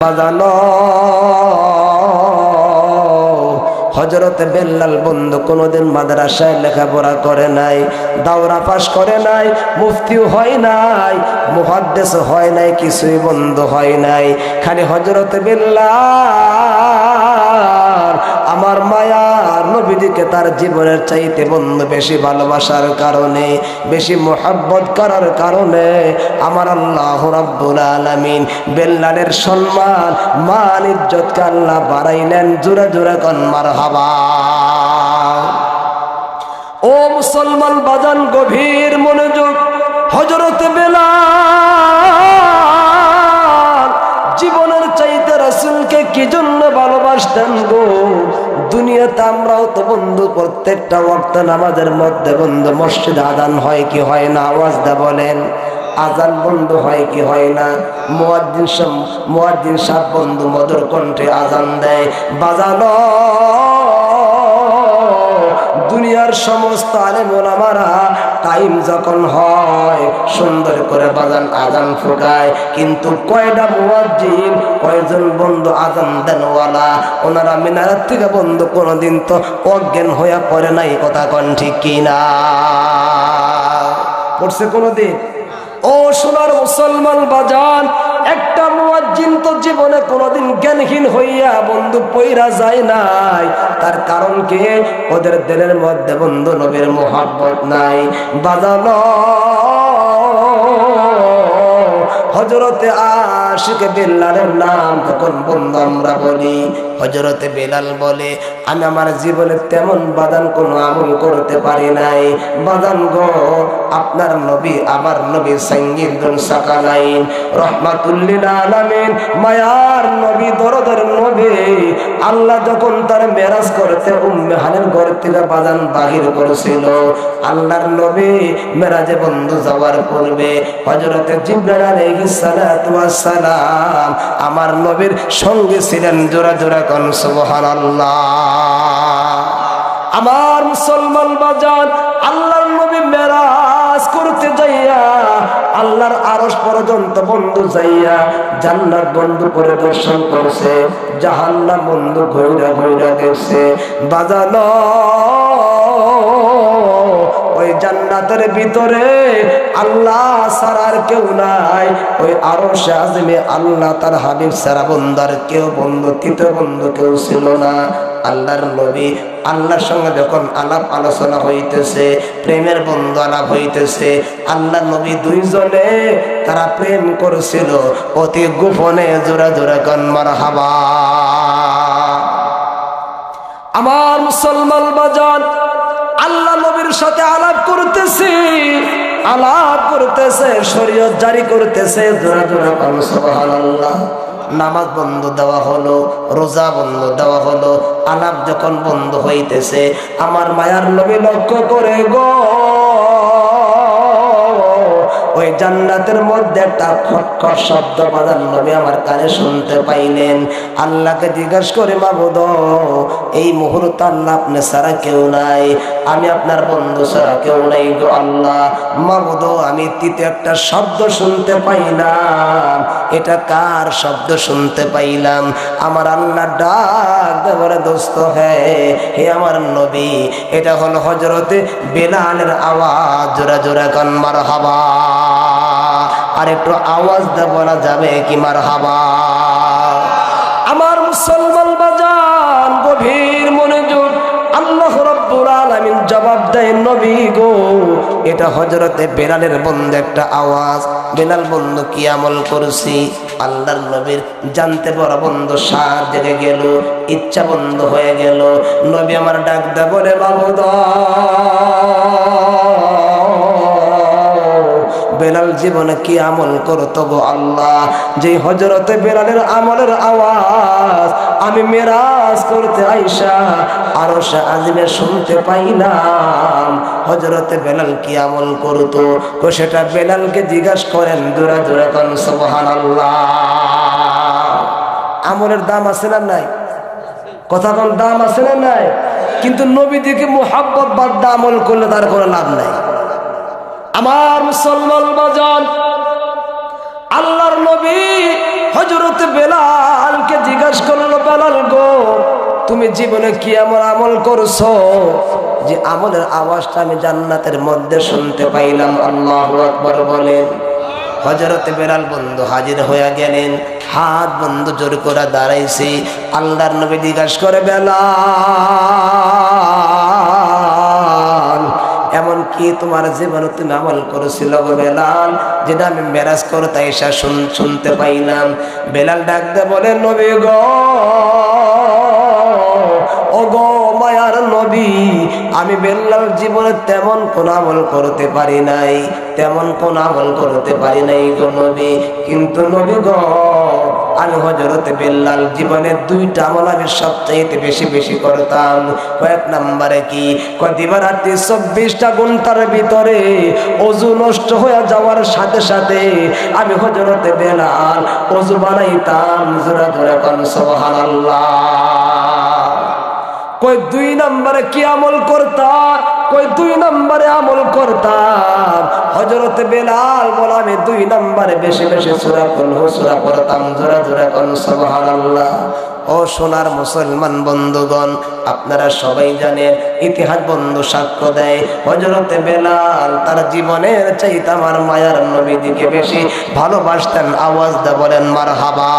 বাজানো হযরত বেলাল বন্ধু কোনোদিন মাদ্রাসায় লেখাপড়া করে নাই, দাওরা পাস করে নাই, মুফতিও হয় নাই, মুহাদ্দিস হয় নাই, কিছুই বন্ধু হয় নাই। খালি হযরত বেলাল আমার মায়ার নবীজিকে তার জীবনের চাইতে বন্ধু বেশি ভালোবাসার কারণে, বেশি মোহাব্বত করার কারণে আমার আল্লাহ রাব্বুল আলামিন বেলালের সম্মান মান ইজ্জতকে আল্লাহ বাড়াইলেন। জোরে জোরে কোন মারহাবা। ও মুসলমান বাজান, গভীর মনোযোগ। হযরত বেলাল জীবনের চাইতে রাসূলকে কি জন্য ভালোবাসতেন গো? দুনিয়াতে আমরাও তো বন্ধু প্রত্যেকটা ওয়াক্ত নামাজের মধ্যে বন্ধু মসজিদে আযান হয় কি হয় না? আওয়াজ দা বলেন। আযান বন্ধ হয় কি হয় না? মুয়াজ্জিন সাহেব বন্ধু মধুর কণ্ঠে আযান দেয়। বাজানো দুনিয়ার সমস্ত আলেম ওলামারা টাইম যখন হয় সুন্দর করে বাজান আযান ফুটায়, কিন্তু কয়টা মুয়াজ্জিন, কয়জন বন্ধু আযান দেনওয়ালা, ওনারা মিনারের থেকে বন্ধু কোনোদিন তো অজ্ঞান হয়ে পড়ে নাই। কথা কোন ঠিক কিনা? পড়ছে কোনোদিন? ও সোনার মুসলমান বাজান, একটা মুয়াজ্জিন তো জীবনে কোনোদিন জ্ঞানহীন হইয়া বন্ধু পইরা যায় নাই। তার কারণ কি? ওদের দিলের মধ্যে বন্ধু নবীর মুহাব্বত নাই। বাজানো হযরতে আশিকে বেলালের নাম তখন বন্ধু আমরা বলি, হযরতে বেলাল বলে আমি আমার জীবনে তেমন বাদান কোনো আমল করতে পারি নাই। বাদান গো, আপনার নবী আমার নবী সাইয়্যিদুন সাকালাইন রাহমাতুল লিল আলামিন মায়ার নবী, দরদের নবী, আল্লাহ যখন তার মেরাজ করতে উম্মে হানির ঘর থেকে বাদান বাহির করেছিল, আল্লাহর নবী মেরাজে বন্ধু যাওয়ার পূর্বে হযরতে জিবরাইল আলাইহিস সালাতু ওয়াস সালাম আমার নবীর সঙ্গে ছিলেন। জোরা জোরা কোন সুবহানাল্লাহ। আমার মুসলমান বাজান, আল্লাহর নবী মেরাজ করতে যাইয়া আল্লাহর আরশ পর্যন্ত বন্ধু যাইয়া জান্নাত বন্ধু পরিদর্শন করছে, জাহান্নাম বন্ধু ঘুরে ঘুরে দেখছে। বাজানো ওই জান্নাতের ভিতরে আল্লাহ ছাড়া আর কেউ নাই। ওই আরশে আযমে আল্লাহ তার হাবিব ছাড়া বন্দার কেউ বন্ধু, তৃতীয় বন্ধু কেউ ছিল না। আল্লাহর নবী আল্লাহর সঙ্গে যখন আলাপ আলোচনা হইতেছে, প্রেমের বন্ধু আলাপ হইতেছে, আল্লাহ নবী দুইজনে তারা প্রেম করেছিল অতি গোপনে। জোরা জোরা কোন মারহাবা। আমার মুসলমান বাজান, আল্লাহ নবীর সাথে আলাপ করতেছে, শরীয়ত জারি করতেছে। জোরা জোরা কোন সুবহানাল্লাহ। নামাজ বন্ধ দেওয়া হলো, রোজা বন্ধ দেওয়া হলো, আলাপ যখন বন্ধ হইতেছে, আমার মায়ার নবী লক্ষ্য করে গো ওই জান্নাতের মধ্যে একটা খটখট শব্দ বাজার নবী আমার কানে শুনতে পাইলেন। আল্লাহকে জিজ্ঞাসা করে, মাবুদ এই মুহূর্তে আল্লাহ আপনি ছাড়া কেউ নাই, আমি আপনার বন্ধু ছাড়া কেউ নাই গো আল্লাহ। মাবুদ আমি তৃতীয় একটা শব্দ শুনতে পাইলাম, এটা কার শব্দ শুনতে পাইলাম? আমার আল্লাহ ডাক দেবরে দোস্ত হে আমার নবী, এটা হলো হযরতে বেলালের আওয়াজ। জোরা জোরা কোন মারহাবা। আর একটু আওয়াজ দিয়ে বলা যাবে কি মারহাবা? আমার মুসলমান বাজান, গভীর মনোযোগ। আল্লাহ রাব্বুল আলামিন জবাব দেয়, নবী গো এটা হযরতে বেলালের বন্ধু একটা আওয়াজ। বেলাল বন্ধু কি আমল করছি? আল্লাহর নবীর জানতে বড় বন্ধু সার জেগে গেল, ইচ্ছা বন্ধ হয়ে গেল। নবী আমার ডাক দেয় বলে, মাবুদ বেলাল জীবনে কি আমল করতো গো আল্লাহ, যে হযরতে বেলালের আমলের আওয়াজ আমি মেরাজ করতে আইসা আরশে আযমে শুনতে পাইলাম। হযরতে বেলাল কি আমল করতো গো, সেটা বেলালকে জিজ্ঞাসা করেন। জোরা জোরা কোন সুবহানাল্লাহ। আমলের দাম আছে না নাই? কথা কোন দাম আছে না নাই? কিন্তু নবীদিকে মুহাব্বত বাদ আমল করলে তার কোনো লাভ নাই। আমার মুসলমান বাজান, আল্লাহর নবী হযরত বেলালকে জিজ্ঞাসা করলো, বেলাল গো, তুমি জীবনে কি এমন আমল করছো যে আমলের আওয়াজটা আমি জান্নাতের মধ্যে শুনতে পাইলাম? আল্লাহু আকবার বলেন। হযরত বেলাল বন্ধু হাজির হয়ে গেলেন, হাত বন্ধু জোর করে দাঁড়াইছে। আল্লাহর নবী জিজ্ঞাসা করে, বেলাল এমন কি তোমার জীবনে তুমি আমল করেছিল গো বেলাল, যেটা আমি মেরাজ করতে এসে শুনতে পাইলাম? বেলাল ডাক দিয়ে বলে, নবী গো, ও গো মায়ার নবী, আমি বেলাল জীবনে তেমন কোন আমল করতে পারি নাই, তেমন কোন আমল করতে পারি নাই গো নবী। কিন্তু নবী গো, আমি হযরত বেলাল জীবনের দুইটা আমল আমি সবচাইতে বেশি করতাম। কয়েক নম্বরে কি? দিবা রাত্রি 24টা ঘন্টার ভিতরে ওযু নষ্ট হয়ে যাওয়ার সাথে সাথে আমি হযরত বেলাল ওযু বানাইতাম। জোরে জোরে কোন সুবহানাল্লাহ। কই 2 নম্বরে কি আমল করতাম? কই 2 নম্বরে আমল করতাম হযরত বেলাল বলে, আমি 2 নম্বরে বেশি সূরা সূরা পড়তাম। জোরে জোরে কোন সুবহানাল্লাহ। ও সোনার মুসলমান বন্ধুগণ, আপনারা সবাই জানেন, ইতিহাস বন্ধু সাক্ষ্য দেয়, হযরত বেলাল তার জীবনের চাইতে আমার মায়ার নবীজিকে বেশি ভালোবাসতেন। আওয়াজ দে বলেন মারহাবা।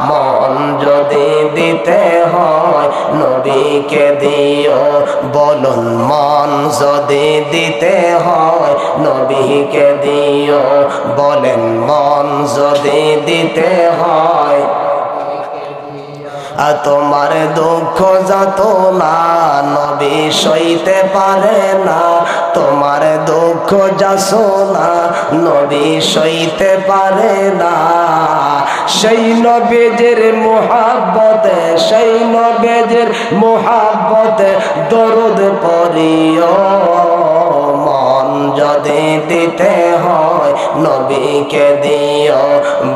মন যদি দিতে হয় নবীকে দিও, বলুন মন যদি দিতে হয় নবীকে দিও, বলেন মন যদি দিতে হয়। তোমার দুঃখ যত না নবী সইতে পারে না, তোমার দুঃখ যাসো না নবী সইতে পারে না। সেই নবীর মুহাব্বতে, সেই নবীর মুহাব্বতে দরুদ পড়িও। মন যদি দিতে হয় নবীকে দিও,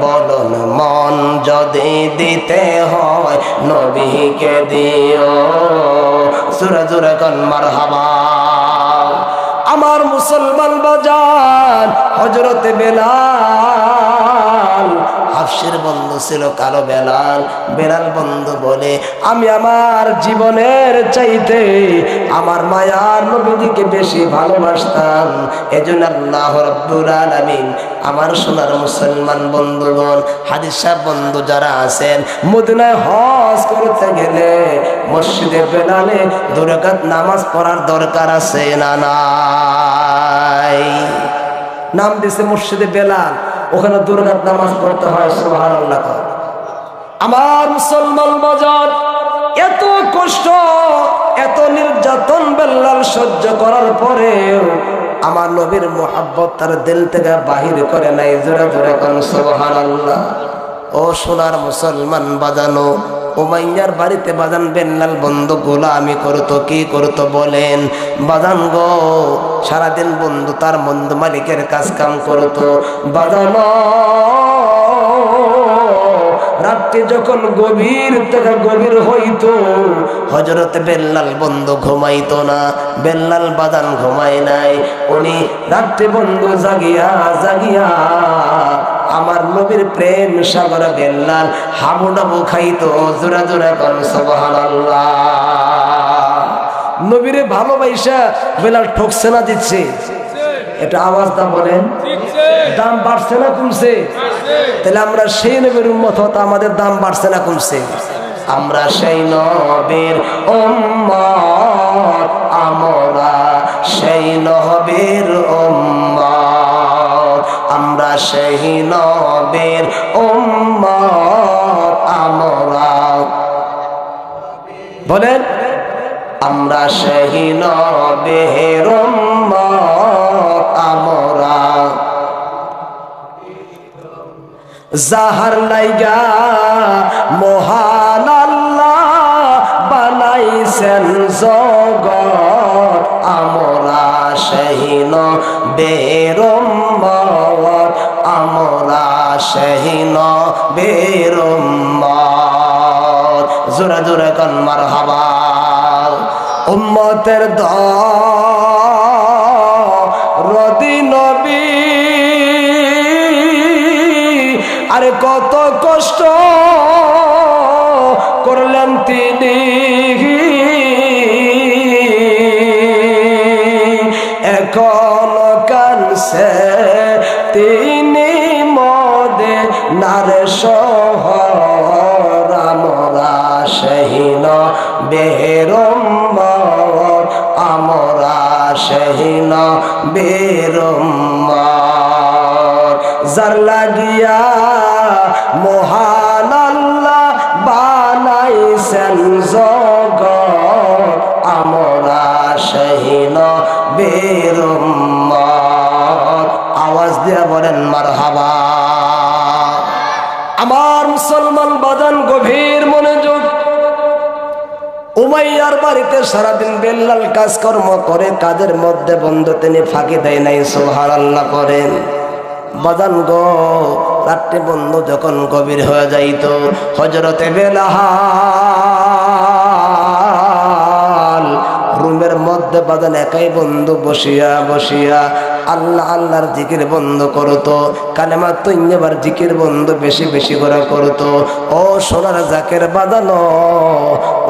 বলুন মন যদি দিতে হয় নবীকে দিও। জোরে জোরে কোন মারহাবা। আমার মুসলমান বাজার, হযরত বেলাল হাফসের বন্ধু ছিল কালো বেলাল। বেলাল বন্ধু বলে, আমি আমার জীবনের চাইতে আমার মায়ার নবীজিকে বেশি ভালোবাসতাম। এজন্য আল্লাহ রাব্বুল আলামিন আমার সোনার মুসলমান বন্ধুগণ, হাদিস সাহেব বন্ধু যারা আছেন, মদিনায় হজ করতে গেলে মসজিদে বেলালে 2 রাকাত নামাজ পড়ার দরকার আছে না নাই? নাম দিছে মসজিদে বেলাল, ওখানে 2 রাকাত নামাজ পড়তে হয়। সুবহানাল্লাহ। আমার মুসলমান বাজার, এত কষ্ট এত নির্যাতন বেলাল সহ্য করার পরেও আমার নবীর মুহাব্বত তার দিল থেকে বাহির করে নাই। জোরে জোরে কোন সুবহানাল্লাহ। ও সোনার মুসলমান বাজানো, উমাইয়ার বাড়িতে বাজান বেলাল বন্ধু গোলামি করতো। কি করতো বলেন? বাজান গো, সারাদিন বন্ধু তার বন্ধু মালিকের কাজ কাম করতো। বাজানো, রাত্রি যখন গভীর থেকে গভীর হইতো, হযরত বেলাল বন্ধু ঘুমাইতো না। বেলাল বাজান ঘুমায় নাই, উনি রাত্রি বন্ধু জাগিয়া জাগিয়া আমার নবীর প্রেম সাগর বেলাল হাবুডাবু খাইতো। জোরে জোরে কোন সুবহানাল্লাহ। নবীরে ভালোবাসা বেলাল ঠকছে না দিচ্ছে? এটা আওয়াজ দাম বলেন। দাম বাড়ছে না কমছে? তাহলে আমরা সেই নবীর উম্মত হতে আমাদের দাম বাড়ছে না কমছে? আমরা সেই নবীর উম্মত, আমরা সেই নবীর উম্মত, আমরা সেই নবীর উম্মত। আমরা বলেন, আমরা সেই নবীর উম্মত। আমরা যাহার লাইগা মহান আল্লাহ বানাইছেন জগৎ, আমরা সেই নবীর উম্মত, আমরা সেই নবীর উম্মত। জোরে জোরে কোন মারহাবা। উম্মতের দরদি নবী, আরে কত কষ্ট করলেন তিনি, এখনো কানছে তিনি মদিনার শহর। আমরা সহিন বেরম্বর, আমরা সহিন বেরম্বর। যার লাগিয়া মহান আল্লাহ বানাইছেন জগৎ, আমরা সহিন বেরম্বর। আওয়াজ দিয়া বলেন মারহাবা। আমার মুসলমান বাজান গভীর মনোযোগ। উমাইয়ার বাড়িতে সারাদিন বেল্লাল কাজকর্ম করে, কাজের মধ্যে বন্ধু তিনি ফাঁকি দেয় নাই। সুবহানাল্লাহ করেন বাজান গো। রাত্রে বন্ধু যখন গভীর হয়ে যাইত, হযরতে বেলাল রুমের মধ্যে বাজান একাই বন্ধু বসিয়া বসিয়া আল্লাহ আল্লাহর জিকির বন্ধ করতো, কালেমা তৈয়বার জিকির বন্ধ বেশি বেশি করে করতো। ও সোনার জাকের বাজানো,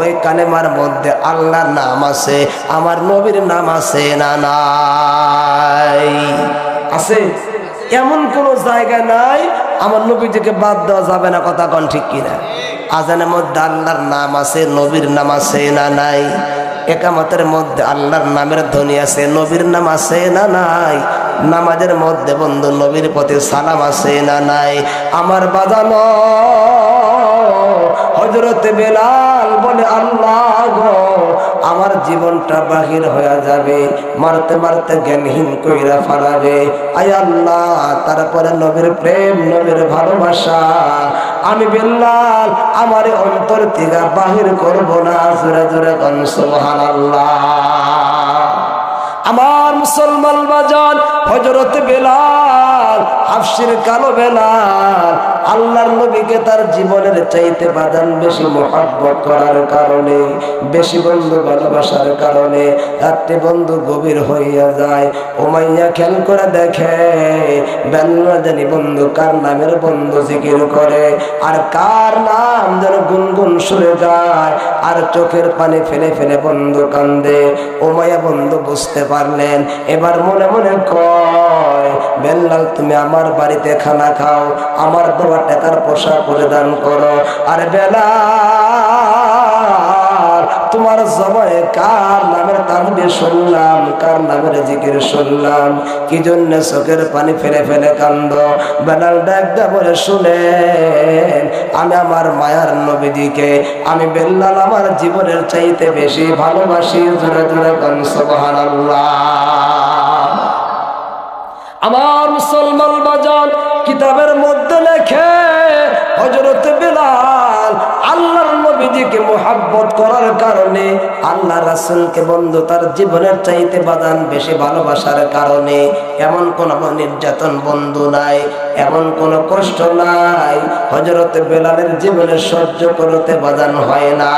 ওই কালেমার মধ্যে আল্লাহর নাম আছে, আমার নবীর নাম আছে না নাই? আছে। এমন কোন জায়গা নাই আমার নবীজিকে বাদ দেওয়া যাবে না। কথা কোন ঠিক কিনা? আজানের মধ্যে আল্লাহর নাম আছে, নবীর নাম আছে না নাই? একামতের মধ্যে আল্লাহর নামের ধ্বনি আছে, নবীর নাম আছে না নাই? নামাজের মধ্যে বন্ধু নবীর প্রতি সালাম আছে না নাই? আমার বাজানো হযরতে বেলাল বলে, আল্লাহ গো, আমার জীবনটা বাহির হয়ে যাবে, মারতে মারতে জ্ঞানহীন কইরা ফেলাবে। আয় আল্লাহ, তারপরে নবীর প্রেম, নবীর ভালোবাসা আমি বেলাল আমার অন্তর থেকে বাহির করব না। জোরে জোরে কোন সুবহানাল্লাহ। আমার মুসলমান বাজান হযরতে বেলাল, হাফসির কালো বেলাল, আল্লাহর নবীকে তার জীবনের চাইতে বাজান বেশি মহব্বত করার কারণে, বেশি বন্ধু ভালোবাসার কারণে রাত্রে বন্ধু গভীর হইয়া যায়। উমাইয়া খেয়াল করে দেখে বেলাল জানি বন্ধু কার নামের বন্ধু জিকির করে, আর কার নাম যেন গুনগুন সুরে যায়, আর চোখের পানি ফেলে ফেলে বন্ধু কান্দে। উমাইয়া বন্ধু বুঝতে পারলেন, এবার মনে মনে কয়, বেলাল তুমি আমার বাড়িতে খানা খাও, আমার দেওয়া টাকার পোশাক পরিধান করো। আর বেলাল তোমার জবানে কার নামের তাসবিহ শুনলাম, কার নামের জিকির শুনলাম, কি জন্য চোখের পানি ফেলে ফেলে কান্দ? বেলাল ডাক দেয়া বলে, শুনেন, আমি আমার মায়ার নবীজিকে, আমি বেলাল আমার জীবনের চাইতে বেশি ভালোবাসি। জোরে জোরে কোন সুবহানাল্লাহ। আমার মুসলমান বাজান কিতাবের মধ্যে লেখে, হযরত বেলাল আল্লাহর নবীজিকে মুহাব্বত করার কারণে, আল্লাহ রাসূলকে বন্ধু তার জীবনের চাইতে বাজান বেশি ভালোবাসার কারণে এমন কোন নির্যাতন বন্ধু নাই, এমন কোন কষ্ট নাই হযরত বেলালের জীবনে সহ্য করতে বাজান হয় না।